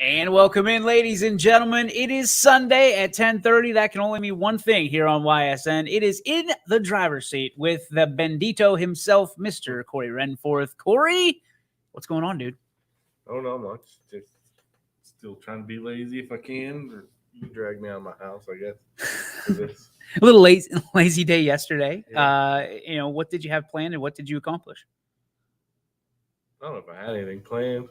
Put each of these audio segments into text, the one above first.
And welcome in, ladies and gentlemen. It is Sunday at 10:30. That can only mean one thing here on YSN. It is in the driver's seat with the Bendito himself, Mr. Corey Renforth. Corey, what's going on, dude? Oh, not much. Just still trying to be lazy if I can. Or you can drag me out of my house, I guess. A little lazy day yesterday. Yeah. What did you have planned and what did you accomplish? I don't know if I had anything planned.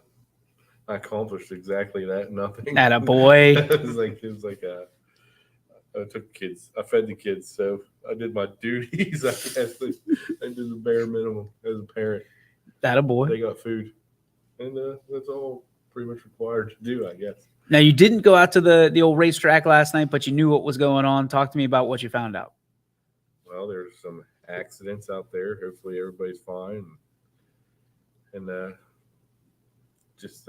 I accomplished exactly that. Nothing. Attaboy. it was like I took kids. I fed the kids, so I did my duties. I guess I did the bare minimum as a parent. Attaboy. They got food, and that's all pretty much required to do, I guess. Now, you didn't go out to the old racetrack last night, but you knew what was going on. Talk to me about what you found out. Well, there's some accidents out there. Hopefully, everybody's fine. And just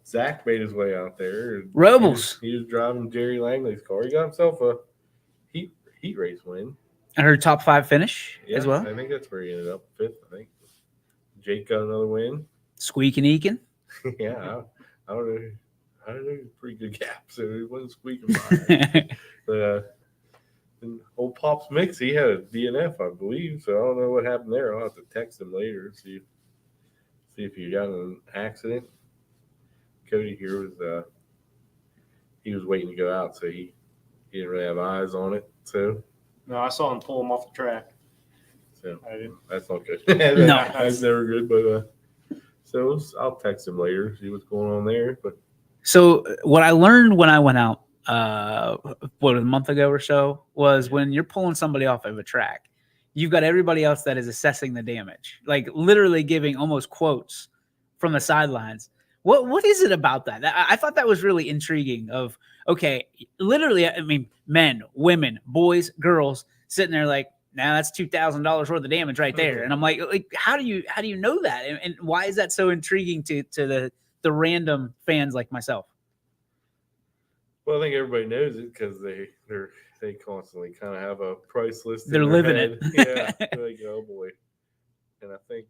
Zach made his way out there. Robles. He was driving Jerry Langley's car. He got himself a heat race win. I heard top 5 finish as well. I think that's where he ended up, 5th, I think. Jake got another win. Squeaking Eakin. Yeah, I don't know. I don't know. It was a pretty good gap, so it wasn't squeaking by. But and old Pops Mix, he had a DNF, I believe. So I don't know what happened there. I'll have to text him later, see if he got in an accident. Cody here was he was waiting to go out, so he didn't really have eyes on it. So no, I saw him pull him off the track. So I didn't. That's not good. No, that's never good. But so I'll text him later, see what's going on there. But so what I learned when I went out, a month ago or so, was when you're pulling somebody off of a track, you've got everybody else that is assessing the damage, like literally giving almost quotes from the sidelines. What is it about that? I thought that was really intriguing. Of okay, literally, I mean, men, women, boys, girls sitting there like, now that's $2,000 worth of damage right there. And I'm like, how do you know that? And why is that so intriguing to the random fans like myself? Well, I think everybody knows it because they constantly kind of have a price list. They're living it. Yeah, they're like, oh boy. And I think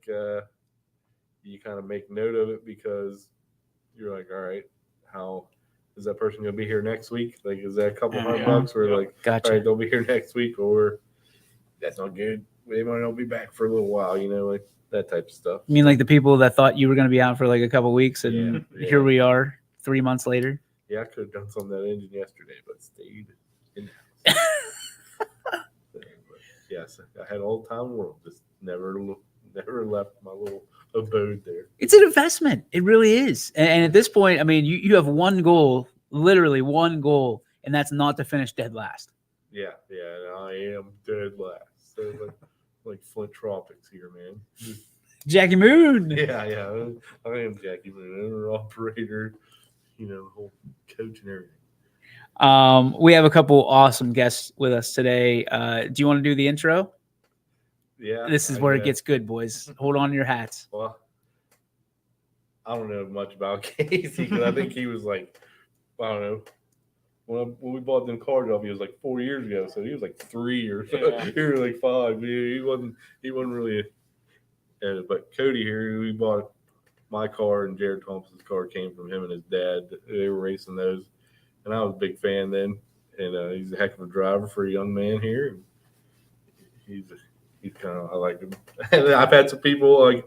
you kind of make note of it because you're like, all right, how is that person going to be here next week? Like, is that a couple $100 or like, gotcha. All right, they'll be here next week, or that's not good. They might not be back for a little while, like that type of stuff. I mean, like the people that thought you were going to be out for like a couple weeks, and here we are 3 months later. Yeah, I could have done some of that engine yesterday, but stayed in the house. But yes, I had all the time in the world. Just never left my little abode there. It's an investment. It really is. And at this point, I mean, you have one goal, literally one goal, and that's not to finish dead last. Yeah, and I am dead last. So like Flint Tropics here, man. Jackie Moon. Yeah, I am Jackie Moon, owner operator, the whole coach and everything. We have a couple awesome guests with us today. Do you want to do the intro? Yeah. This is where it gets good, boys. Hold on to your hats. Well, I don't know much about Casey because I think he was like, I don't know. When we bought them cars off, he was like 4 years ago, so he was like 3 or so. He was like 5. He wasn't really. But Cody here, we bought my car and Jared Thompson's car came from him and his dad. They were racing those, and I was a big fan then. And he's a heck of a driver for a young man here. He's kind of, I like him. And I've had some people like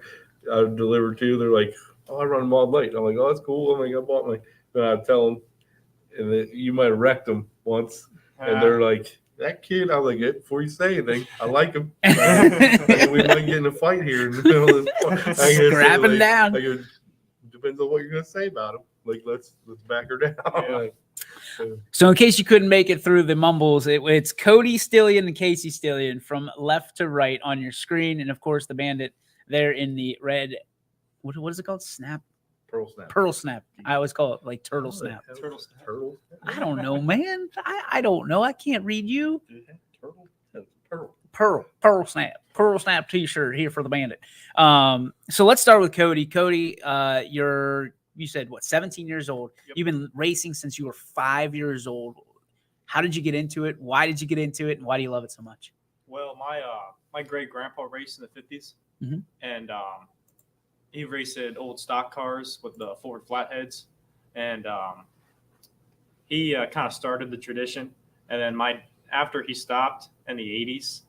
I've delivered to. They're like, "Oh, I run Mod Late." I'm like, "Oh, that's cool." I'm like, "I bought my." Then I tell them. And then you might have wrecked them once, and they're like, "That kid." I was like, "Before you say anything, I like him. We might get in a fight here in the middle of this." Grab him down. Depends on what you're gonna say about him. Like, let's back her down. Yeah. So in case you couldn't make it through the mumbles, it's Cody Stillion and Casey Stillion from left to right on your screen, and of course the Bandit there in the red. What is it called? Snap. Pearl Snap. I always call it like Turtle Snap. Turtle Snap. I don't know, man. I don't know. I can't read you. Pearl Snap. Pearl Snap t-shirt here for the Bandit. So let's start with Cody. Cody, you said, 17 years old? Yep. You've been racing since you were 5 years old. How did you get into it? Why did you get into it? And why do you love it so much? Well, my great grandpa raced in the 50s, Mhm. and he raced old stock cars with the Ford flatheads, and he kind of started the tradition. And then after he stopped in the '80s,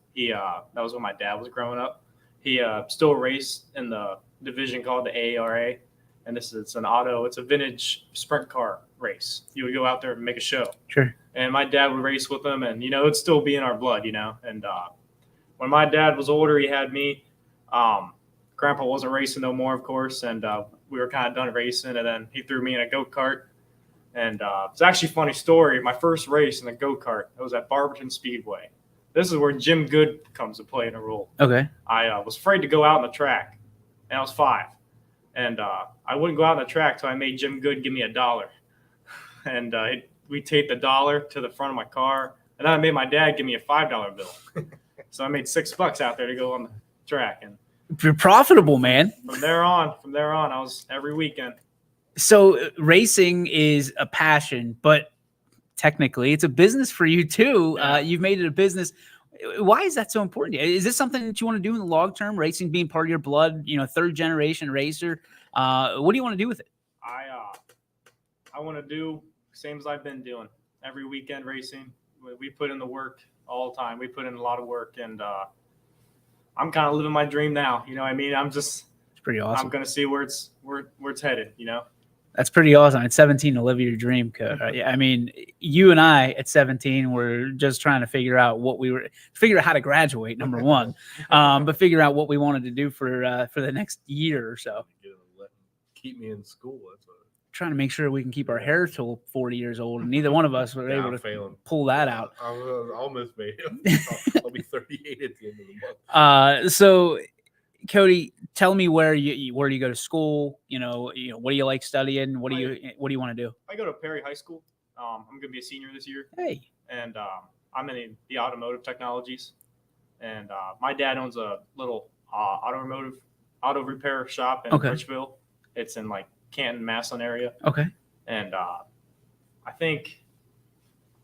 that was when my dad was growing up. He still raced in the division called the AARA, and it's a vintage sprint car race. You would go out there and make a show. Sure. And my dad would race with him, and it'd still be in our blood, And when my dad was older, he had me. Grandpa wasn't racing no more, of course, and we were kind of done racing. And then he threw me in a go-kart. And it's actually a funny story. My first race in a go-kart, it was at Barberton Speedway. This is where Jim Good comes to play in a role. Okay. I was afraid to go out on the track, and I was 5. And I wouldn't go out on the track till I made Jim Good give me $1. And we taped $1 to the front of my car, and then I made my dad give me a $5 bill. So I made $6 out there to go on the track. And you're profitable, man. From there on, I was every weekend. So racing is a passion, but technically it's a business for you too. Yeah. You've made it a business. Why is that so important? Is this something that you want to do in the long term? Racing being part of your blood, third generation racer. What do you want to do with it? I want to do same as I've been doing every weekend racing. We put in the work all the time. We put in a lot of work, and I'm kind of living my dream now. You know what I mean? It's pretty awesome. I'm going to see where it's headed, That's pretty awesome. At 17 to live your dream. I mean, you and I at 17 were just trying to figure out how to graduate, number one, but figure out what we wanted to do for the next year or so. Keep me in school. That's what. Trying to make sure we can keep our hair till 40 years old, and neither one of us were able to pull that out. I almost made it. I'll be 38 at the end of the month. So, Cody, tell me where you go to school. What do you like studying? What do you want to do? I go to Perry High School. I'm going to be a senior this year. Hey. And I'm in the automotive technologies. And my dad owns a little auto repair shop in Richville. It's in Canton, Massillon area. Okay. And I'm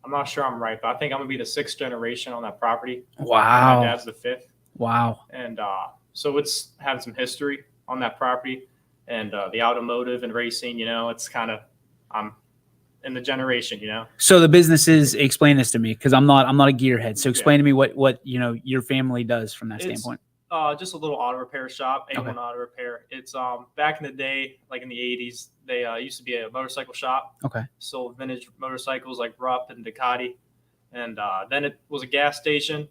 not sure I'm right, but I think I'm going to be the 6th generation on that property. Wow. My dad's the 5th. Wow. And so it's had some history on that property, and the automotive and racing, it's kind of, I'm in the generation, So the businesses, explain this to me, because I'm not a gearhead. So explain to me what your family does from that standpoint. Just a little auto repair shop, A1 Auto Repair. It's back in the day, like in the 80s, they used to be a motorcycle shop. Okay. Sold vintage motorcycles like Rupp and Ducati. And then it was a gas station.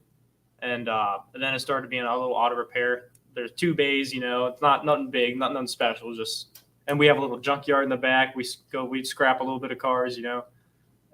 And then it started being a little auto repair. There's 2 bays, it's not nothing big, nothing special, and we have a little junkyard in the back. We scrap a little bit of cars,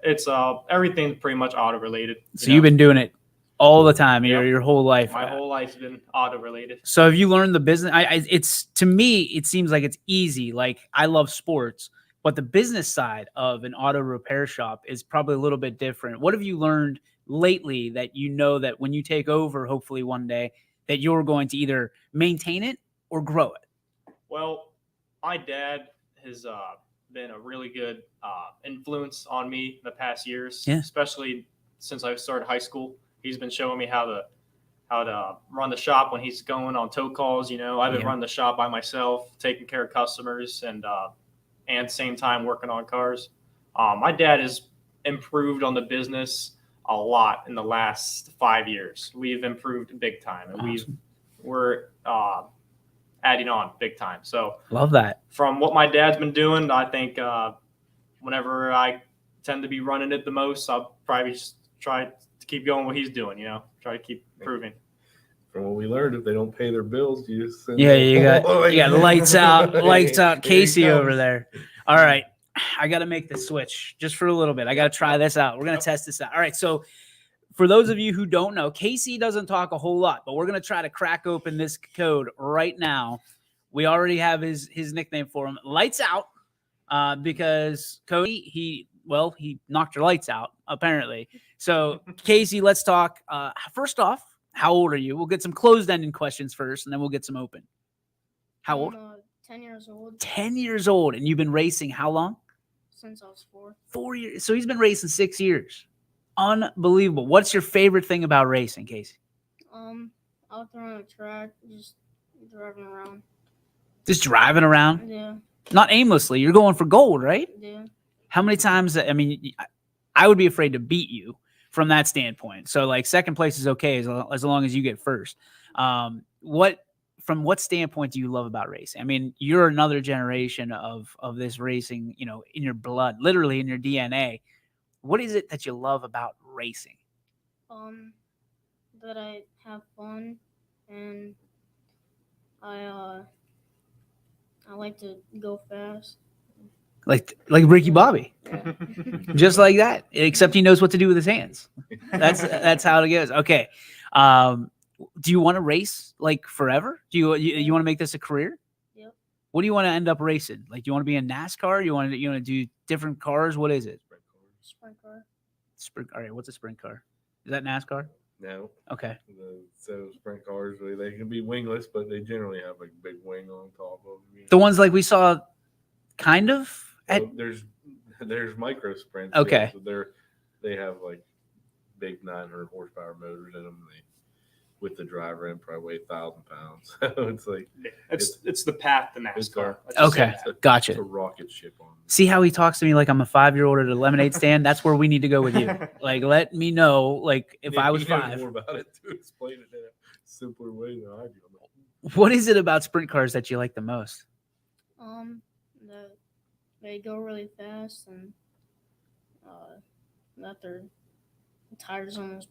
It's everything pretty much auto related. So you've been doing it all the time, your whole life. My whole life's been auto related. So have you learned the business? It's to me, it seems like it's easy. Like, I love sports, but the business side of an auto repair shop is probably a little bit different. What have you learned lately that that when you take over, hopefully one day, that you're going to either maintain it or grow it? Well, my dad has been a really good influence on me the past years, especially since I started high school. He's been showing me how to run the shop when he's going on tow calls. I've been running the shop by myself, taking care of customers, and same time working on cars. My dad has improved on the business a lot in the last 5 years. We've improved big time, and awesome. we're adding on big time. So love that. From what my dad's been doing, I think whenever I tend to be running it the most, I'll probably just try to keep going what he's doing. Try to keep improving. From what we learned, if they don't pay their bills, you just send you got lights out Casey over there. All right. I got to make the switch just for a little bit. I got to try this out. We're going to test this out. All right. So for those of you who don't know, Casey doesn't talk a whole lot, but we're going to try to crack open this code right now. We already have his nickname for him, Lights Out, because Cody, he knocked your lights out, apparently. So Casey, let's talk. First off, how old are you? We'll get some closed-ended questions first, and then we'll get some open. How old? 10 years old. 10 years old. And you've been racing how long? Since I was 4. 4 years. So he's been racing 6 years. Unbelievable. What's your favorite thing about racing, Casey? Out there on the track, just driving around. Just driving around, Yeah. not aimlessly. You're going for gold, right? Yeah. How many times? I mean, I would be afraid to beat you from that standpoint. So like second place is okay as long as you get first. From what standpoint do you love about racing? I mean, you're another generation of this racing, you know, in your blood, literally in your DNA. What is it that you love about racing? That I have fun, and I like to go fast. Like Ricky Bobby, Yeah. just like that, except he knows what to do with his hands. That's how it goes. Okay. Do you want to race like forever? Do you want to make this a career? Yep. What do you want to end up racing? Like, do you want to be in NASCAR? You want to do different cars? What is it? Sprint car. Sprint. All right. What's a sprint car? Is that NASCAR? No. Okay. So sprint cars, they can be wingless, but they generally have a big wing on top of them. The ones like we saw, kind of. Well, there's micro sprints. Okay. Yeah, so they have like big 900 horsepower motors in them. With the driver in, probably weigh 1,000 pounds. So it's like it's the path to NASCAR. Let's just Okay. say that. Gotcha. It's a rocket ship on. See how he talks to me like I'm a 5-year-old at a lemonade stand? That's where we need to go with you. Like, let me know, like, if I was He knows 5. more about it to explain it in a simpler way than I do. What is it about sprint cars that you like the most? That they go really fast, and that their tires almost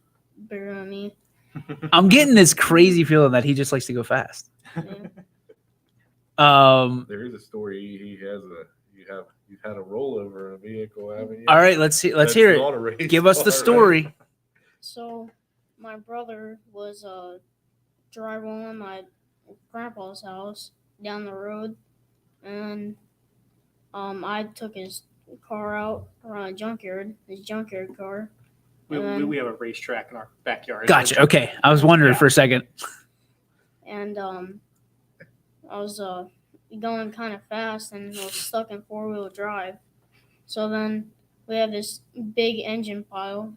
bigger than me. I'm getting this crazy feeling that he just likes to go fast. Yeah. There is a story. You've had a rollover in a vehicle, haven't you? All right, let's hear That's it. not a race Give us the car, right? story. So, my brother was driving on my grandpa's house down the road, and I took his car out around a junkyard, his junkyard car. We have a racetrack in our backyard. Gotcha. Okay, I was wondering for a second. And I was going kind of fast, and I was stuck in 4-wheel drive. So then we had this big engine pile,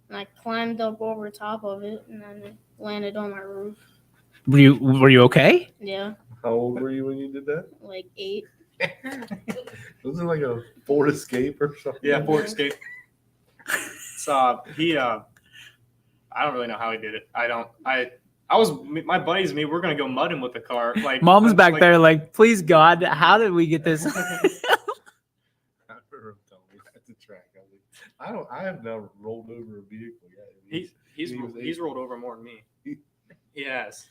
and I climbed up over top of it, and then it landed on my roof. Were you okay? Yeah, How old were you when you did that? like 8. Was it like a Ford Escape or something? Yeah, Ford Escape. So he, I don't really know how he did it. My buddies and me, we're gonna go mudding with the car. Like Mom's back like, there, like, please God, how did we get this? I remember him telling me at the track. I have never rolled over a vehicle yet. He's rolled over more than me. Yes.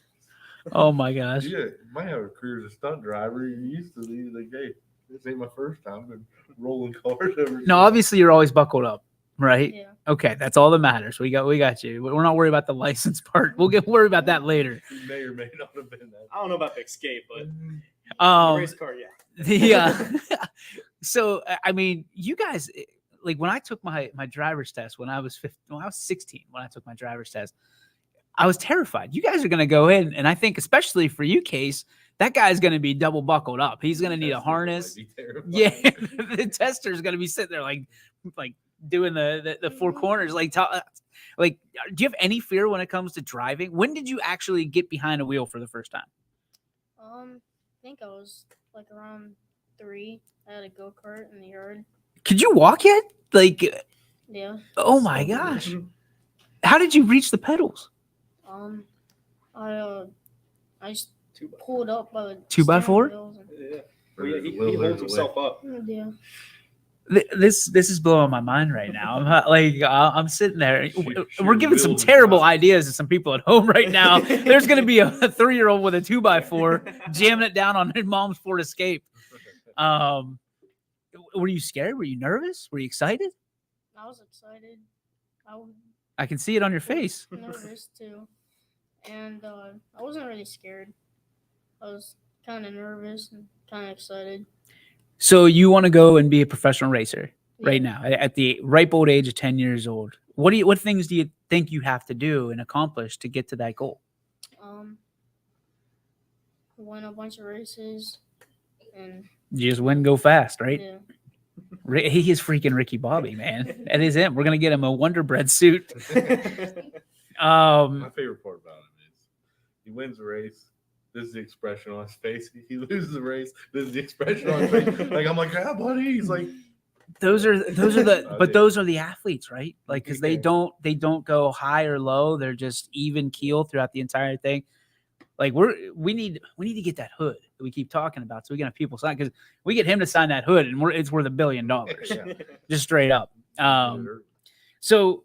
Oh my gosh. Yeah, might have a career as a stunt driver. You used to be like, hey, this ain't my first time. I've been rolling cars over. No, obviously you're always buckled up, right? Yeah. Okay, that's all that matters. We got you. We're not worried about the license part. We'll get worried about that later. You may or may not have been that. I don't know about the Escape, but the race car, yeah. So I mean, you guys, like when I took my driver's test when I was 16, when I took my driver's test, I was terrified. You guys are gonna go in, and I think especially for you, Case, that guy's gonna be double buckled up. He's gonna need a harness. Yeah, the tester's gonna be sitting there like doing the 4 corners. Like, do you have any fear when it comes to driving? When did you actually get behind a wheel for the first time? I think I was like around 3. I had a go-kart in the yard. Could you walk yet? Like, Yeah. oh my gosh. How did you reach the pedals? I just pulled up by the 2x4? steering wheels and- Yeah. He holds himself up. Yeah. This is blowing my mind right now. I'm sitting there. Sheer We're giving some will and terrible drive. ideas to some people at home right now. There's going to be a 3-year-old with a 2x4 jamming it down on his mom's Ford Escape. Were you scared? Were you nervous? Were you excited? I was excited. I was I can see it on your face. nervous too, and I wasn't really scared. I was kind of nervous and kind of excited. So you want to go and be a professional racer right Yeah. now at the ripe old age of 10 years old. What things do you think you have to do and accomplish to get to that goal? Win a bunch of races, and You just win, go fast, right? yeah. He is freaking Ricky Bobby, man. That is him. We're gonna get him a Wonder Bread suit. My favorite part about him is he wins the race, This is the expression on his face. He loses the race. This is the expression on his face. Like I'm like, yeah, buddy. He's like, those are the but did. those are the athletes, right? Like because they Yeah. don't go high or low. They're just even keel throughout the entire thing. Like we need to get that hood that we keep talking about, so we can have people sign, because we get him to sign that hood and it's worth $1 billion, Yeah. just straight up. So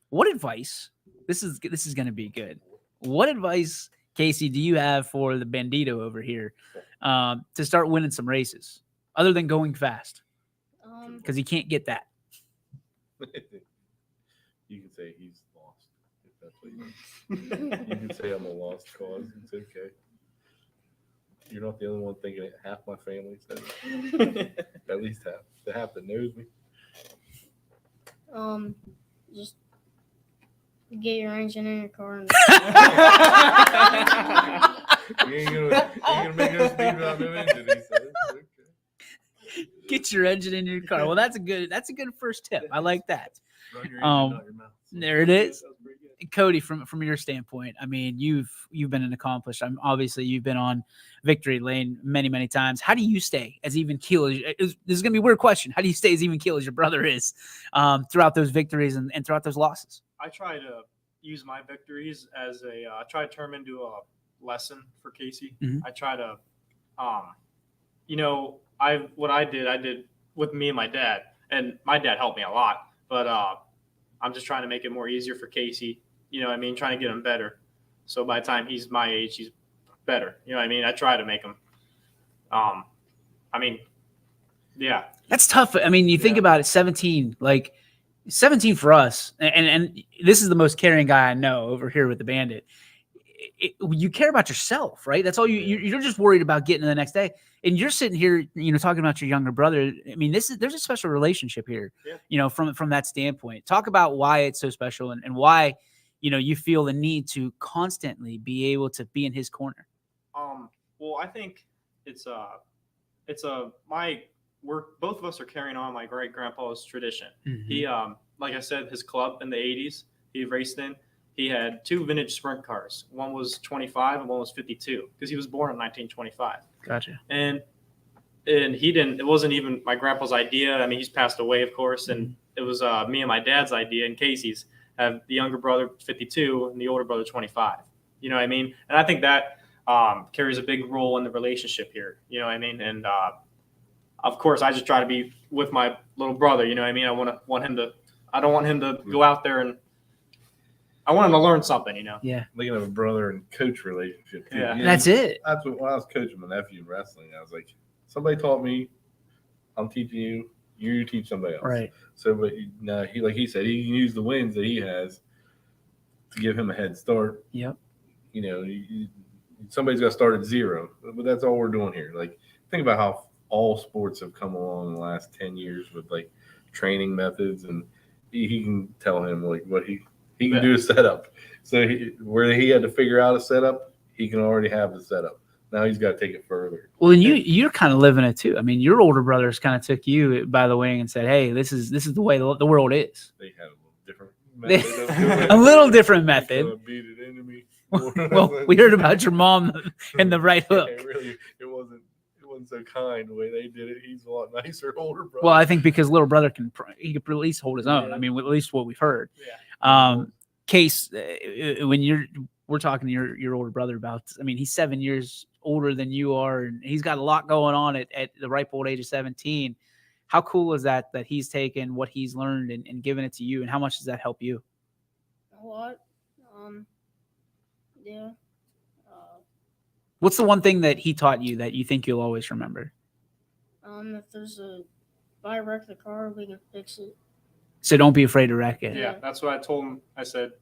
what advice? This is going to be good. What advice, Casey, do you have for the Bandito over here to start winning some races, other than going fast? Because he can't get that. You can say he's lost. If that's what you mean. You can say I'm a lost cause. It's okay. You're not the only one thinking it. Half my family says it. At least half. The half that knows me. Just get your engine in your car. And You ain't gonna make us speak about no engine. He said. Okay. Get your engine in your car. Well, that's a good first tip. I like that. Run your engine, not your mouth. There it is. That was pretty good. Cody, from your standpoint, I mean, you've been an accomplished. Obviously you've been on victory lane many times. How do you stay as even keel as this is going to be a weird question? How do you stay as even keel as your brother is throughout those victories and throughout those losses? I try to use my victories as I try to turn them into a lesson for Casey. Mhm. I try to, what I did with me and my dad, and my dad helped me a lot, but I'm just trying to make it more easier for Casey. You know what I mean? Trying to get him better. So by the time he's my age, he's better. You know what I mean? I try to make him, yeah. That's tough. I mean, you think about it, 17 for us, and this is the most caring guy I know over here with the Bandit. You care about yourself, right? That's all you're just worried about getting to the next day. And you're sitting here, talking about your younger brother. I mean, there's a special relationship here, from that standpoint. Talk about why it's so special and why, you feel the need to constantly be able to be in his corner. Well, I think we're both of us are carrying on my great grandpa's tradition. Mm-hmm. He, like I said, his club in the 80s, he raced in. He had 2 vintage sprint cars. One was 25 and one was 52 because he was born in 1925. Gotcha. And it wasn't even my grandpa's idea. I mean, he's passed away, of course. And it was me and my dad's idea and Casey's. Have the younger brother 52 and the older brother 25. You know what I mean? And I think that carries a big role in the relationship here. You know what I mean? And of course, I just try to be with my little brother. You know what I mean? I don't want him to go out there and I want him to learn something, Yeah. Thinking of a brother and coach relationship too. Yeah. That's it. That's what when I was coaching my nephew in wrestling. I was like, somebody taught me, I'm teaching you. You teach somebody else. Right. So, but he like he said, he can use the wins that he has to give him a head start. Yep. Somebody's got to start at 0, but that's all we're doing here. Like, think about how all sports have come along in the last 10 years with like training methods, and he can tell him like what he can do a setup. So where he had to figure out a setup, he can already have the setup. Now he's got to take it further. Well, and you're kind of living it too. I mean, your older brothers kind of took you by the wing and said, "Hey, this is the way the world is." They had a little different method. A little different method. Beat an enemy. Well, we heard about your mom and the right hook. It wasn't so kind the way they did it. He's a lot nicer older brother. Well, I think because little brother can at least hold his own. I mean, at least what we've heard. Yeah. Case, when we're talking to your older brother about, I mean, he's 7 years older than you are, and he's got a lot going on at the ripe old age of 17. How cool is that he's taken what he's learned and given it to you, and how much does that help you? a lot. Yeah. What's the one thing that he taught you that you think you'll always remember? If I wreck the car, we can fix it. So don't be afraid to wreck it. Yeah, that's what I told him. I said,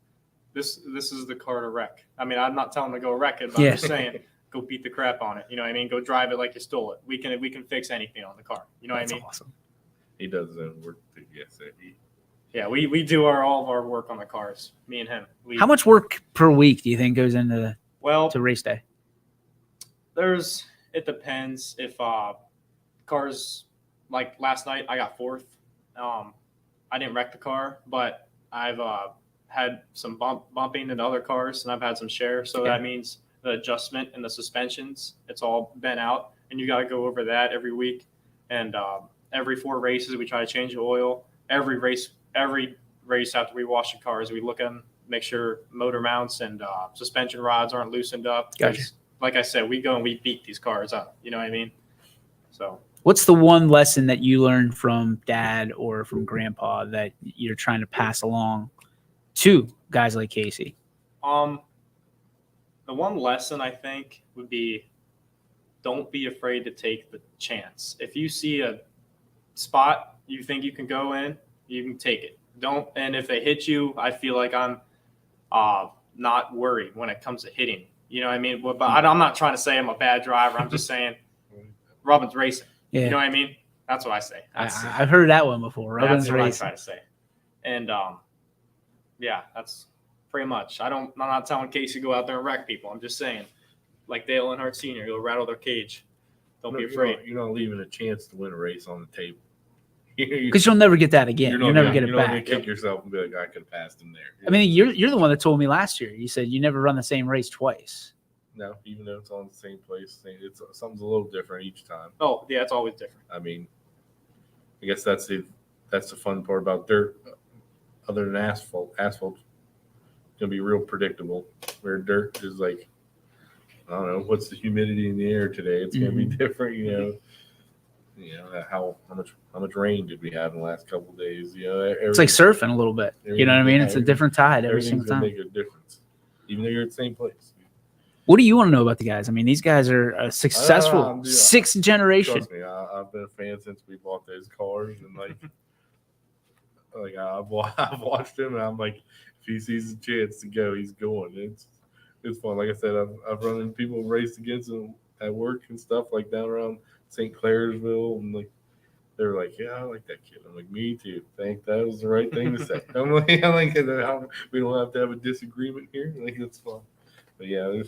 this is the car to wreck. I mean, I'm not telling him to go wreck it, but I'm just saying, go beat the crap on it. You know what I mean? Go drive it like you stole it. We can fix anything on the car. You know what I mean? Awesome. He does his own work too. Yes, Yeah, we do all of our work on the cars. Me and him. How much work per week do you think goes into to race day? It depends. If cars, like last night, I got 4th. I didn't wreck the car, but I've had some bumping into other cars, and I've had some share. So that means the adjustment and the suspensions. It's all bent out, and you got to go over that every week. And every 4 races, we try to change the oil. Every race after we wash the cars, we look at them, make sure motor mounts and suspension rods aren't loosened up. Gotcha. Like I said, we go and we beat these cars up. You know what I mean? So. What's the one lesson that you learned from Dad or from Grandpa that you're trying to pass along to guys like Casey? The one lesson I think would be, don't be afraid to take the chance. If you see a spot you think you can go in, you can take it. Don't. And if they hit you, I feel like I'm not worried when it comes to hitting. You know what I mean? But I'm not trying to say I'm a bad driver. I'm just saying Robin's racing. Yeah. You know what I mean? That's what I say. I've heard that one before. That's what I try to say. And yeah, that's pretty much. I'm not telling Casey to go out there and wreck people. I'm just saying, like Dale Earnhardt Sr., you'll rattle their cage. Don't be afraid. You're not leaving a chance to win a race on the table. Because you'll never get that again. You'll never get it back. You're not going to kick yourself and be like, I could have passed him there. I mean, you're the one that told me last year. You said you never run the same race twice. No, even though it's on the same place, it's something's a little different each time. Oh, yeah, it's always different. I mean, I guess that's the fun part about dirt. Other than asphalt's gonna be real predictable. Where dirt is like, I don't know, what's the humidity in the air today? It's gonna be different, you know. How much rain did we have in the last couple of days? You know, it's like surfing a little bit. You know what I mean? It's a different tide every single time. Make a difference, even though you're at the same place. What do you want to know about the guys? I mean, these guys are a successful sixth generation. Trust me, I've been a fan since we bought those cars, and I've watched him, and I'm like, if he sees a chance to go, he's going. It's fun. Like I said, I've run into people raced against him at work and stuff, like down around St. Clairsville, and like they're like, yeah, I like that kid. I'm like, me too. I think that was the right thing to say. I'm like, we don't have to have a disagreement here. Like, it's fun. But yeah,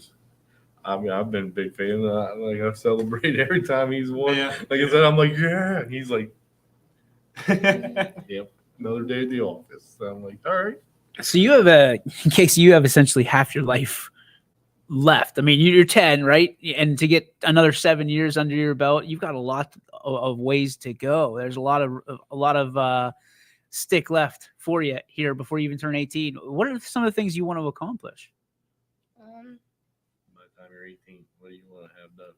I've been a big fan. I've celebrated every time he's won. Yeah. Like I said, I'm like, yeah. And he's like, yep, another day at the office. So I'm like, all right. So in case you have essentially half your life left. I mean, you're 10, right? And to get another 7 years under your belt, you've got a lot of ways to go. There's a lot of stick left for you here before you even turn 18. What are some of the things you want to accomplish? By the time you're 18, what do you want to have done?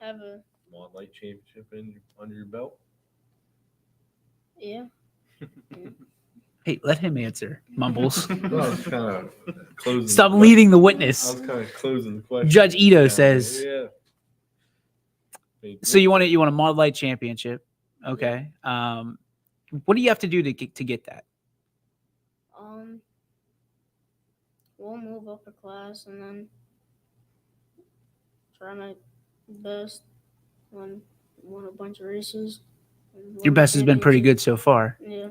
Have a Mod Light Championship under your belt? yeah. Hey, let him answer, Mumbles. Well, I was kind of closing. Stop leading the witness. I was kind of closing the question. Judge Ito says. Yeah. So you want a Mod Light Championship, okay? What do you have to do to get that? We'll move up a class and then try my best. Win a bunch of races. Your best has been pretty good so far. Yeah.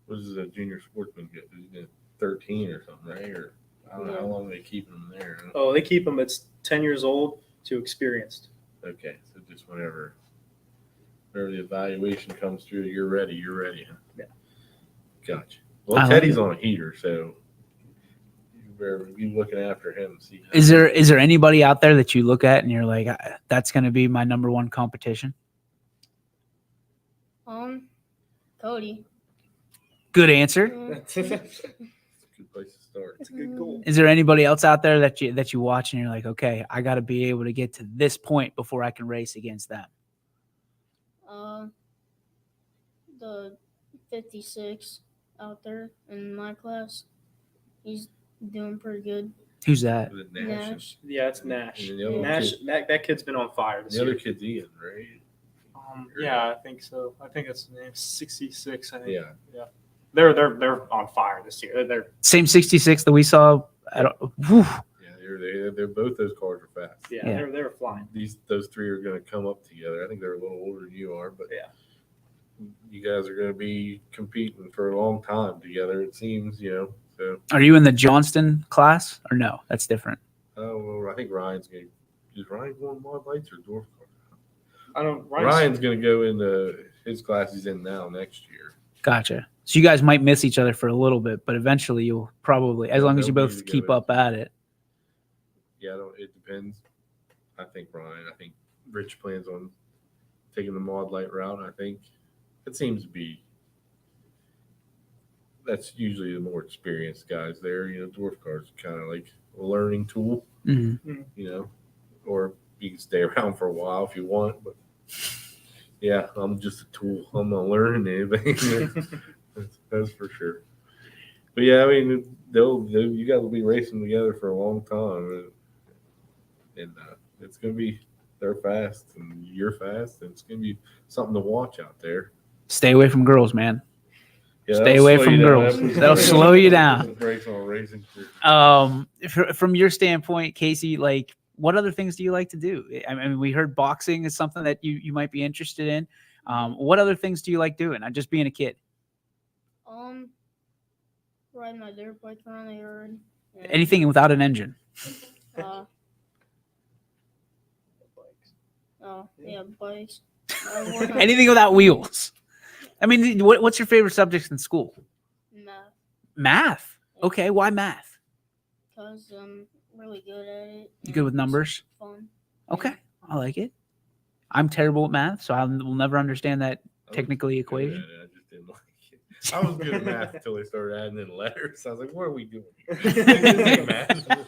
What does a junior sportsman get? Does he get 13 or something, right? Or I don't know how long they keep him there. Oh, they keep them. It's 10 years old to experienced. Okay, so just whenever the evaluation comes through, you're ready. Huh? Yeah. Gotcha. Well, Teddy's on a heater, so you better be looking after him. See. Is there anybody out there that you look at and you're like, that's going to be my number one competition? Cody. Good answer. It's a good place to start. That's a good goal. Is there anybody else out there that you watch and you're like, okay, I got to be able to get to this point before I can race against them? The 56 out there in my class, he's doing pretty good. Who's that? Was it Nash? Nash. Yeah, it's Nash. And then the other Nash. kid- That kid's been on fire this The other year. kid's Ian, right? Yeah, I think so. I think that's the name. 66. I think. Yeah. They're on fire this year. They're Same 66 that we saw. Whew. Yeah, they're both those cars are fast. Yeah. they're flying. Those three are going to come up together. I think they're a little older than you are, but Yeah. you guys are going to be competing for a long time together. It seems, So, Are you in the Johnston class or no? That's different. well, I think Ryan's going to. Is Ryan going Mod Lights or Dwarf Car? I don't. Ryan's going to go into his class he's in now next year. Gotcha. So you guys might miss each other for a little bit, but eventually you'll probably, as long as you they'll both be keep together. up at it. Yeah, it depends. I think Ryan. I think Rich plans on taking the mod light route. I think it seems to be that's usually the more experienced guys there. Dwarf cars kind of like a learning tool. Mhm. Or you can stay around for a while if you want. But yeah, I'm just a tool. I'm not learning anything. that's for sure. But yeah, I mean, you got to be racing together for a long time, and it's gonna be they're fast and you're fast, and it's gonna be something to watch out there. Stay away from girls, man. Yeah, Stay that'll away slow from you down. girls. That puts That'll brakes- slow you that down. puts brakes on racing. From your standpoint, Casey, like what other things do you like to do? I mean, we heard boxing is something that you might be interested in. What other things do you like doing? Not just being a kid. Riding my dirt bike around the yard. and, Anything without an engine. Uh, bikes. Anything without wheels. I mean, what's your favorite subjects in school? Math. Math. Okay, why math? Because I'm really good at it. You good with and numbers? it's Fun. Okay, I like it. I'm terrible at math, so I will never understand that I was technically good equation. at it, I just didn't like it. I was good at math until they started adding in letters. I was like, "What are we doing? Math."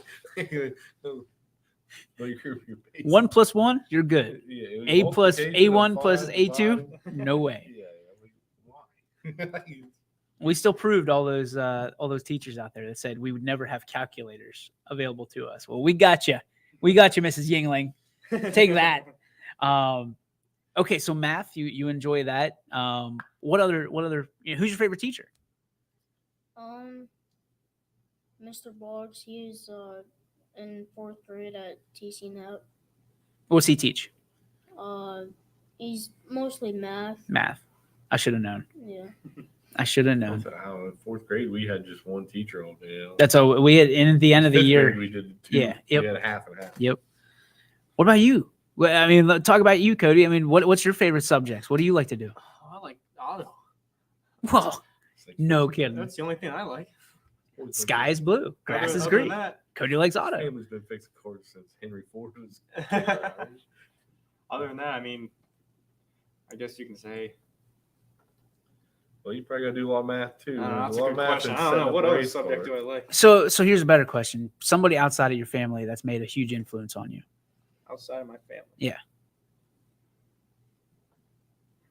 Your basic- 1 plus 1, you're good. Yeah, it was A plus multiplication A1 of plus 5 A2, divided. no way. Yeah, why? We still proved all those teachers out there that said we would never have calculators available to us. Well, we got you. We got you, Mrs. Yingling. Take that. Okay, so math, you enjoy that. What other who's your favorite teacher? Mr. Boggs, he's in 4th grade at TCNet. What's he teach? He's mostly math. Math. I should have known. Yeah. I should have known. In 4th grade, we had just one teacher all day. That's all we had. And at the end of the 5th year, grade, we did 2. Yeah, yep. We had half and half. Yep. What about you? Well, I mean, talk about you, Cody. I mean, what's your favorite subjects? What do you like to do? I like auto. Well, It's like no kidding. That's the only thing I like. Sky is blue, grass Other- is other green. than that- Cody likes My auto. family's been fixing cars since Henry Ford was. Other than that, I mean, I guess you can say. Well, you probably got to do a lot of math too. I don't know, There's that's a a lot good of math question. in I don't setting know. up What a other race subject car. do I like So here's a better question. Somebody outside of your family that's made a huge influence on you. outside of my family? Yeah.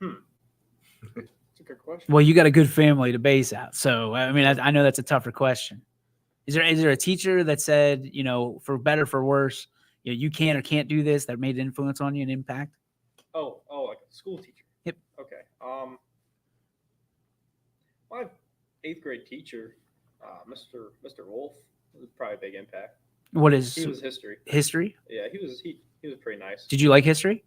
That's a good question. Well, you got a good family to base out. So I mean, I know that's a tougher question. Is there a teacher that said, for better for worse, you can or can't do this that made an influence on you and impact? Oh, like a school teacher. Yep. Okay. My 8th grade teacher, Mr. Wolf, was probably a big impact. What is He was history. history? Yeah, he was pretty nice. Did you like history?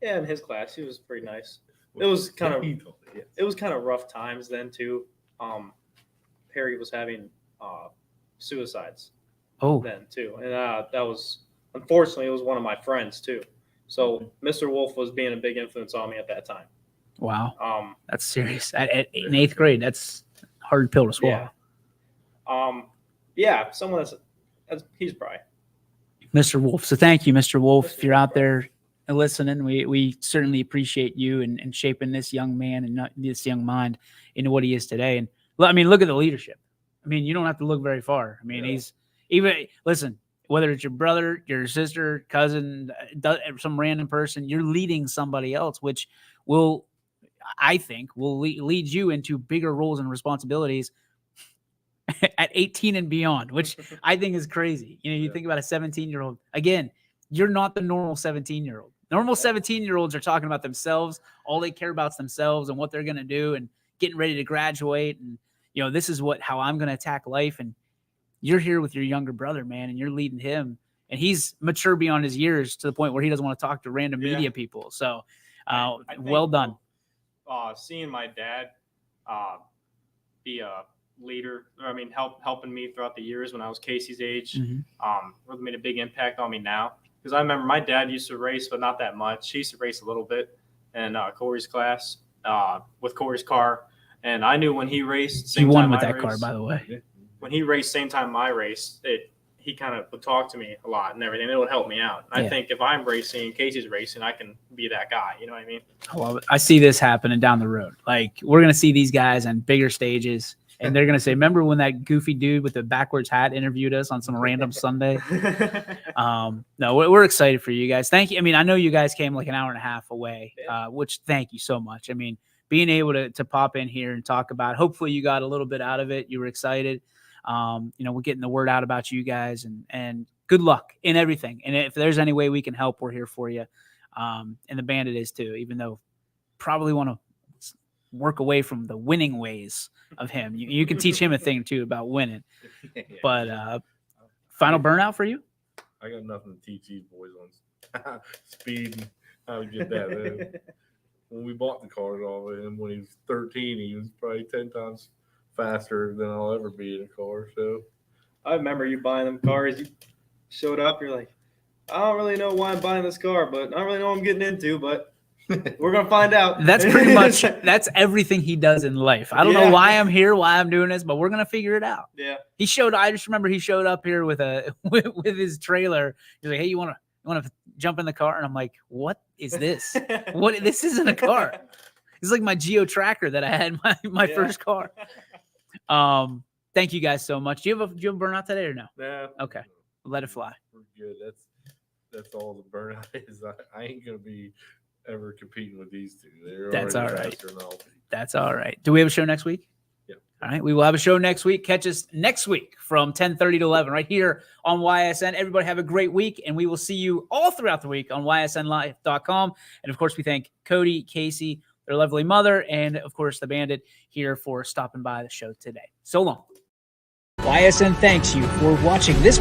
Yeah, in his class, he was pretty nice. It was kind of- He told me, yes. It was kind of rough times then too. Perry was having suicides Oh, then too, and that was unfortunately it was one of my friends too. So Mr. Wolf was being a big influence on me at that time. wow. That's serious. In 8th grade, that's a hard pill to swallow. Yeah, someone that's he's probably. Mr. Wolf. So thank you, Mr. Wolf. Mr. If you're out Wolf. there listening, we certainly appreciate you and shaping this young man and this young mind into what he is today. And I mean, look at the leadership. I mean, you don't have to look very far. I mean, Yeah. listen, whether it's your brother, your sister, cousin, some random person, you're leading somebody else, which I think will lead you into bigger roles and responsibilities at 18 and beyond, which I think is crazy. You Yeah. think about a 17-year-old. Again, you're not the normal 17-year-old. Normal 17-year-olds are talking about themselves. All they care about is themselves and what they're going to do and getting ready to graduate. And, this is how I'm going to attack life. And you're here with your younger brother, man, and you're leading him. And he's mature beyond his years to the point where he doesn't want to talk to random Yeah. media people. So, I think, well done. Seeing my dad be a leader, helping me throughout the years when I was Casey's age, Mhm. really made a big impact on me now. Because I remember my dad used to race, but not that much. He used to race a little bit in Corey's class with Corey's car. And I knew when he raced, He same won time with I that car, raced, by the way. when he raced same time I raced, he kind of would talk to me a lot and everything. It would help me out. And I think if I'm racing and Casey's racing, I can be that guy. You know what I mean? Well, I see this happening down the road. Like, we're going to see these guys on bigger stages, and they're going to say, remember when that goofy dude with the backwards hat interviewed us on some random Sunday? No, we're excited for you guys. Thank you. I mean, I know you guys came like an hour and a half away, which thank you so much. I mean, being able to pop in here and talk about, hopefully you got a little bit out of it. You were excited. We're getting the word out about you guys, and good luck in everything. And if there's any way we can help, we're here for you. And the Bandit is too, even though probably want to work away from the winning ways of him. You can teach him a thing too about winning. But final burnout for you? I got nothing to teach these boys on speed and how to get that. When we bought the cars off of him when he was 13, he was probably 10 times faster than I'll ever be in a car. So I remember you buying them cars. You showed up. You're like, I don't really know why I'm buying this car, but I don't really know what I'm getting into, but we're going to find out. That's pretty much, that's everything he does in life. I don't know why I'm here, why I'm doing this, but we're going to figure it out. Yeah. I just remember he showed up here with with his trailer. He's like, hey, you want to jump in the car? And I'm like, what is this? This isn't a car. It's like my Geo Tracker that I had in my first car. Thank you guys so much. Do you have a burnout today or no? No. Okay. Let it fly. We're good. That's all the burnout is. I ain't gonna be ever competing with these two. That's all right. faster than I'll be. That's all right. Do we have a show next week? Yeah. All right. We will have a show next week. Catch us next week from 10:30 to 11 right here on YSN. Everybody have a great week, and we will see you all throughout the week on ysnlife.com. And of course, we thank Cody, Casey, their lovely mother, and of course, the Bandit here for stopping by the show today. So long. YSN thanks you for watching this